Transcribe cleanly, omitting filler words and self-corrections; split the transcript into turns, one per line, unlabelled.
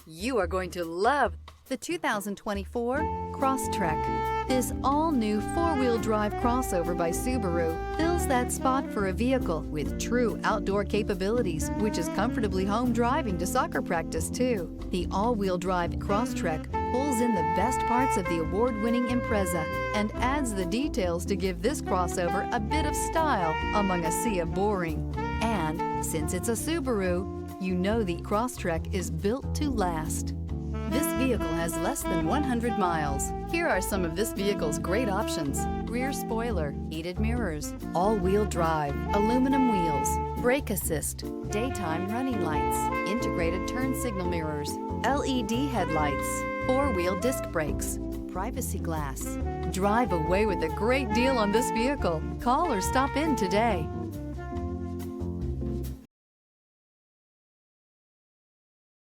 You are going to love the 2024 Crosstrek. This all-new four-wheel drive crossover by Subaru fills that spot for a vehicle with true outdoor capabilities, which is comfortably home driving to soccer practice too. The all-wheel drive Crosstrek pulls in the best parts of the award-winning Impreza and adds the details to give this crossover a bit of style among a sea of boring. And since it's a Subaru, you know the Crosstrek is built to last. This vehicle has less than 100 miles. Here are some of this vehicle's great options: rear spoiler, heated mirrors, all-wheel drive, aluminum wheels, brake assist, daytime running lights, integrated turn signal mirrors, LED headlights, four-wheel disc brakes, privacy glass. Drive away with a great deal on this vehicle. Call or stop in today.